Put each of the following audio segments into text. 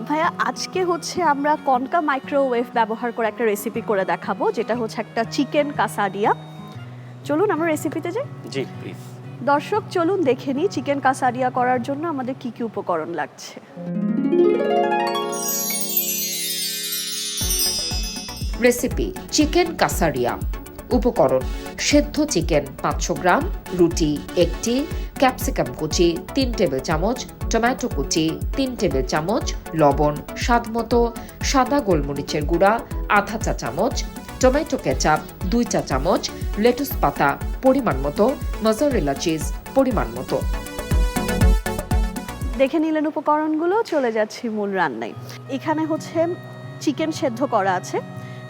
ভাইয়া আজকে হচ্ছে আমরা কনকা মাইক্রোওয়েভ ব্যবহার করে একটা রেসিপি করে দেখাবো, যেটা হচ্ছে একটা চিকেন কাসাডিয়া। চলুন আমরা রেসিপিতে যাই। জি প্লিজ। দর্শক চলুন দেখে নিই চিকেন কাসাডিয়া করার জন্য আমাদের কি কি উপকরণ লাগছে। Recipe chicken Kasaria. উপকরণ: সেদ্ধ চিকেন 500 গ্রাম, রুটি 1টি, ক্যাপসিকাম কুচি 3 টেবিল চামচ, টমেটো কুচি 3 টেবিল চামচ, লবণ স্বাদমতো, সাদা গোলমরিচের গুঁড়া আধা চা চামচ, টমেটো কেচাপ 2 চা চামচ, লেটুস পাতা পরিমাণ মতো, মজারেলা চিজ পরিমাণ মতো। দেখে নিলেন উপকরণগুলো, চলে যাচ্ছি মূল রান্নায়। এখানে হচ্ছে চিকেন সেদ্ধ করা আছে।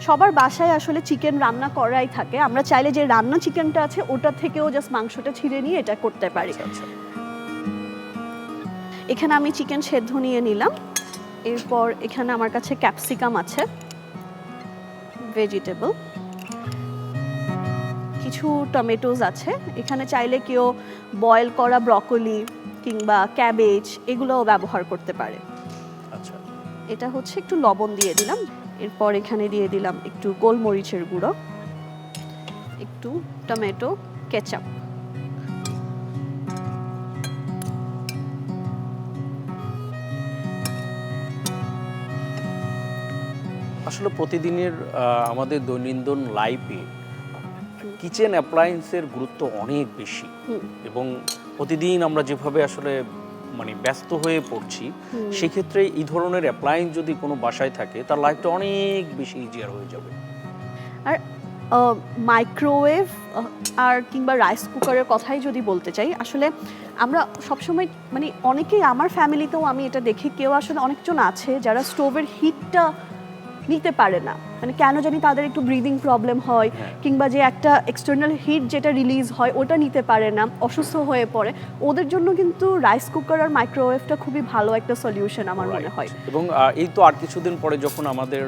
সবার বাসায় আসলে চিকেন রান্না করাই থাকে, আমরা চাইলে যে রান্না চিকেনটা আছে ওটা থেকেও জাস্ট মাংসটা ছিঁড়ে নিয়ে এটা করতে পারি। এখানে আমি চিকেন সেদ্ধ নিয়ে নিলাম। এরপর এখানে আমার কাছে ক্যাপসিকাম আছে, ভেজিটেবল, কিছু টমেটোজ আছে। এখানে চাইলে কেউ বয়েল করা ব্রকলি কিংবা ক্যাবেজ এগুলোও ব্যবহার করতে পারে। আচ্ছা, এটা হচ্ছে একটু লবণ দিয়ে দিলাম। এরপর এখানে দিয়ে দিলাম একটু গোলমরিচের গুঁড়ো, একটু টমেটো কেচাপ। আসলে প্রতিদিনের আমাদের দৈনন্দিন লাইফে কিচেন অ্যাপ্লায়েন্সের গুরুত্ব অনেক বেশি এবং প্রতিদিন আমরা যেভাবে আসলে মানে ব্যস্ত হয়ে পড়ছি, সেক্ষেত্রে এই ধরনের অ্যাপ্লায়েন্স যদি কোনো বাসায় থাকে তার লাইফটা অনেক বেশি ইজিয়ার হয়ে যাবে। আর মাইক্রোওয়েভ আর কিংবা রাইস কুকারের কথাই যদি বলতে চাই, আসলে আমরা সবসময় মানে অনেকেই, আমার ফ্যামিলিতেও আমি এটা দেখি, কেউ আসলে অনেকজন আছে যারা স্টোভের হিটটা নিতে পারে না, মানে কেন জানি তাদের একটু ব্রিদিং প্রবলেম হয়, কিংবা যে একটা এক্সটার্নাল হিট যেটা রিলিজ হয় ওটা নিতে পারে না, অসুস্থ হয়ে পড়ে। ওদের জন্য কিন্তু রাইস কুকার আর মাইক্রোওয়েভটা খুবই ভালো একটা সলিউশন আমার মনে হয়। এবং এই তো আর কিছুদিন পরে যখন আমাদের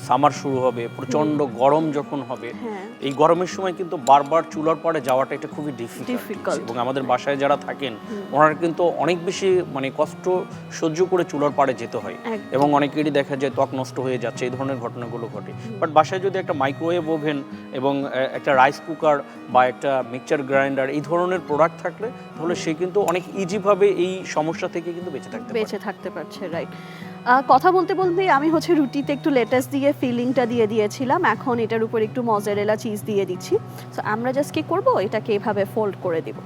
সামার শুরু হবে, প্রচন্ড গরম যখন হবে, এই গরমের সময় কিন্তু বারবার চুলার পাড়ে যাওয়াটা এটা খুবই ডিফিকাল্ট। এবং আমাদের বাসায় যারা থাকেন ওনারা কিন্তু অনেক বেশি মানে কষ্ট সহ্য করে চুলার পাড়ে যেতে হয়, এবং অনেকেরই দেখা যায় ত্বক নষ্ট হয়ে যাচ্ছে, এই ধরনের ঘটনাগুলো ঘটে। বাট বাসায় যদি একটা মাইক্রোওয়েভ ওভেন এবং একটা রাইস কুকার বা একটা মিক্সচার গ্রাইন্ডার এই ধরনের প্রোডাক্ট থাকলে, তাহলে সে কিন্তু অনেক ইজিভাবে এই সমস্যা থেকে কিন্তু বেঁচে থাকতে পারছে। রাইট। কথা বলতে বলতে আমি হচ্ছে রুটিতে একটু লেটাস দিয়ে ফিলিংটা দিয়ে দিয়েছিলাম, এখন এটার উপর একটু মজারেলা চিজ দিয়ে দিচ্ছি। সো আমরা জাস্ট কি করব, এটাকে এভাবে ফোল্ড করে দিব।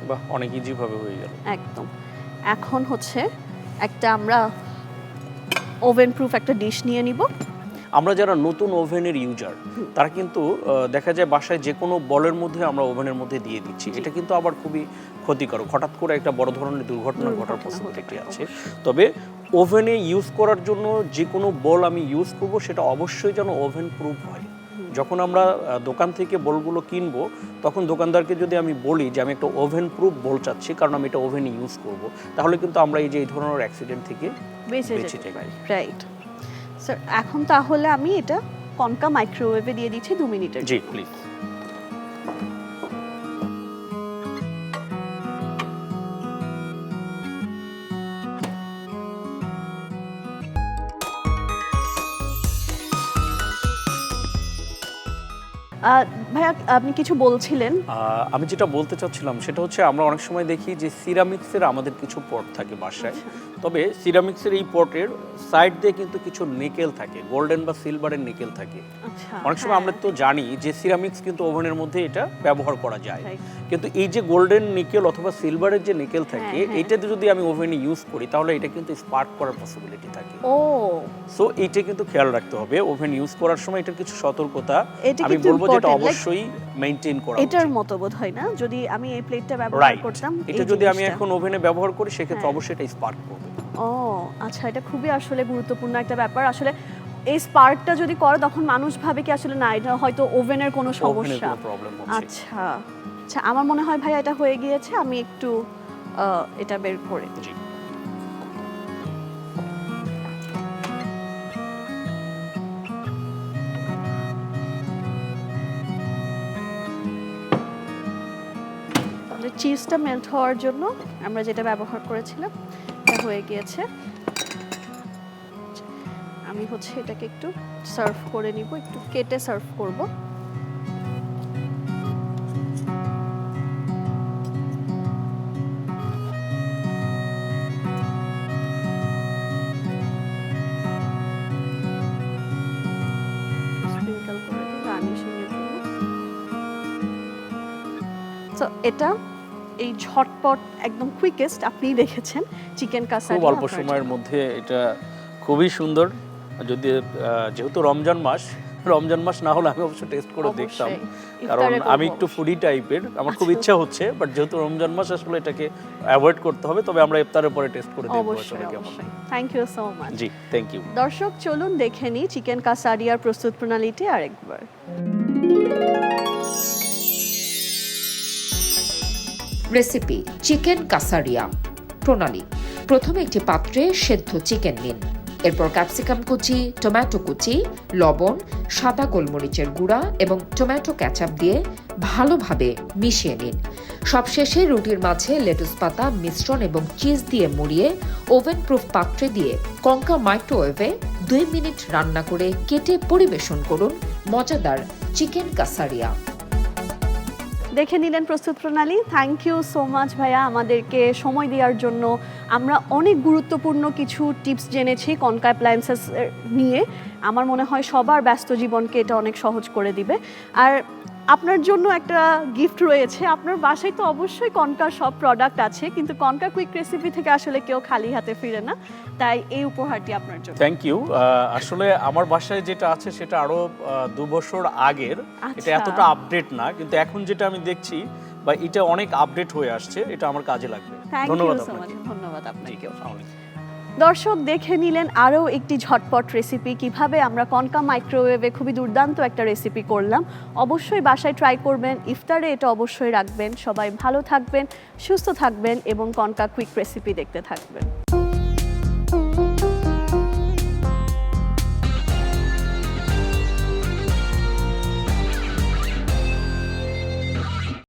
বাহ, অনেক ইজিভাবে হয়ে গেল একদম। এখন হচ্ছে একটা আমরা ওভেন প্রুফ একটা ডিশ নিয়ে নিব। আমরা যারা নতুন ওভেনের ইউজার তারা কিন্তু দেখা যায় বাসায় যে কোনো বলের মধ্যে আমরা ওভেনের মধ্যে দিয়ে দিচ্ছি, এটা কিন্তু আবার খুবই ক্ষতিকারক। হঠাৎ করে একটা বড় ধরনের দুর্ঘটনা ঘটার পসিবিলিটি আছে। তবে ওভেনে ইউজ করার জন্য যে কোনো বল আমি ইউজ করব সেটা অবশ্যই যেন ওভেন প্রুফ হয়। যখন আমরা দোকান থেকে বলগুলো কিনবো, তখন দোকানদারকে যদি আমি বলি যে আমি একটা ওভেন প্রুফ বল চাচ্ছি কারণ আমি এটা ওভেনে ইউজ করব, তাহলে কিন্তু আমরা এই ধরনের অ্যাক্সিডেন্ট থেকে বেঁচে যেতে পারি। Right sir. এখন তাহলে আমি এটা কনকা মাইক্রোওয়েভে দিয়ে দিচ্ছি 2 মিনিটের জন্য। জি প্লিজ। ভাইয়া আপনি কিছু বলছিলেন। আমি যেটা বলতে চাচ্ছিলাম সেটা হচ্ছে, আমরা অনেক সময় দেখি যে সিরামিক্সের আমাদের কিছু পট থাকে বাসায়। তবে সিরামিক্সের এই পটের সাইড দিয়ে কিন্তু কিছু নিকেল থাকে, গোল্ডেন বা সিলভারের নিকেল থাকে। অনেক সময় আমরা তো জানি যে সিরামিক্স কিন্তু ওভেনের মধ্যে এটা ব্যবহার করা যায়, কিন্তু এই যে গোল্ডেন নিকেল অথবা সিলভারের যে নিকেল থাকে, এইটাতে যদি আমি ওভেনে ইউজ করি তাহলে এটা কিন্তু স্পার্ক করার পসিবিলিটি থাকে। সো এইটা কিন্তু খেয়াল রাখতে হবে ওভেন ইউজ করার সময়, এটার কিছু সতর্কতা আমি বলবো যেটা অবশ্যই মেইনটেইন করা উচিত। এটার মতো বোধ হয় না, যদি আমি এই প্লেটটা ব্যবহার করতাম, এটা যদি আমি এখন ওভেনে ব্যবহার করি সেক্ষেত্রে অবশ্যই এটা স্পার্ক করবে। আচ্ছা, এটা খুবই আসলে গুরুত্বপূর্ণ একটা ব্যাপার। আসলে এই স্পার্কটা যদি করে তখন মানুষ ভাবে কি আসলে না, এটা হয়তো ওভেনের কোনো সমস্যা। আচ্ছা আচ্ছা, আমার মনে হয় ভাইয়া এটা হয়ে গিয়েছে, আমি একটু এটা বের করে জি। চিজটা মেল্ট হওয়ার জন্য আমরা যেটা ব্যবহার করেছিলাম এটা হয়ে গিয়েছে। আমি হচ্ছে এটাকে একটু সার্ভ করে নিব, একটু কেটে সার্ভ করব। স্প্রিঙ্কল করে দিই গার্নিশিং এর জন্য। তো এটা এই ঝটপট একদম কুইকেস্ট, আপনিই দেখেছেন চিকেন কাসারি। খুব অল্প সময়ের মধ্যে এটা খুবই সুন্দর। যদি যেহেতু রমজান মাস না হলে আমি অবশ্য টেস্ট করে দেখতাম, কারণ আমি একটু ফুডি টাইপের, আমার খুব ইচ্ছা হচ্ছে, বাট যেহেতু রমজান মাস আসলে এটাকে অ্যাভয়েড করতে হবে। তবে আমরা ইফতারের পরে টেস্ট করে দেখব আসলে কেমন। Thank you so much. জি, থ্যাংক ইউ। দর্শক চলুন দেখে নিই চিকেন কাসারিয়ার প্রস্তুত প্রণালীটি আরেকবার। Recipe chicken Kasaria. প্রণালী: প্রথমে একটি পাত্রে সেদ্ধ চিকেন নিন, এরপর ক্যাপসিকাম কুচি, টমেটো কুচি, লবণ, সাদা গোলমরিচের গুঁড়া এবং টমেটো ক্যাচাপ দিয়ে ভালোভাবে মিশিয়ে নিন। সবশেষে রুটির মাঝে লেটুস পাতা, মিশ্রণ এবং চিজ দিয়ে মুড়িয়ে ওভেন প্রুফ পাত্রে দিয়ে কঙ্কা মাইক্রোওয়েভে 2 মিনিট রান্না করে কেটে পরিবেশন করুন মজাদার চিকেন কাসারিয়া। দেখে নিলেন প্রস্তুত প্রণালী। থ্যাংক ইউ সো মাচ ভাইয়া আমাদেরকে সময় দেওয়ার জন্য। আমরা অনেক গুরুত্বপূর্ণ কিছু টিপস জেনেছি কনকা অ্যাপ্লায়েন্সেস নিয়ে। আমার মনে হয় সবার ব্যস্ত জীবনকে এটা অনেক সহজ করে দিবে। আর আপনার জন্য একটা গিফট রয়েছে। আপনার বাসায় তো অবশ্যই কনকার সব প্রোডাক্ট আছে, কিন্তু কনকা কুইক রেসিপি থেকে আসলে কেউ খালি হাতে ফিরে না, তাই এই উপহারটি আপনার জন্য। Thank you. আসলে আমার বাসায় যেটা আছে সেটা আরো 2 বছর আগের, এটা এতটা আপডেট না, কিন্তু এখন যেটা আমি দেখছি বা এটা অনেক আপডেট হয়ে আসছে, এটা আমার কাজে লাগবে। ধন্যবাদ আপনাকে। ধন্যবাদ আপনাকে। আসসালামু আলাইকুম। দর্শক দেখে নিলেন আরও একটি ঝটপট রেসিপি, কিভাবে আমরা কনকা মাইক্রোওয়েভে খুবই দুর্দান্ত একটা রেসিপি করলাম। অবশ্যই বাসায় ট্রাই করবেন, ইফতারে এটা অবশ্যই রাখবেন। সবাই ভালো থাকবেন, সুস্থ থাকবেন এবং কনকা কুইক রেসিপি দেখতে থাকবেন।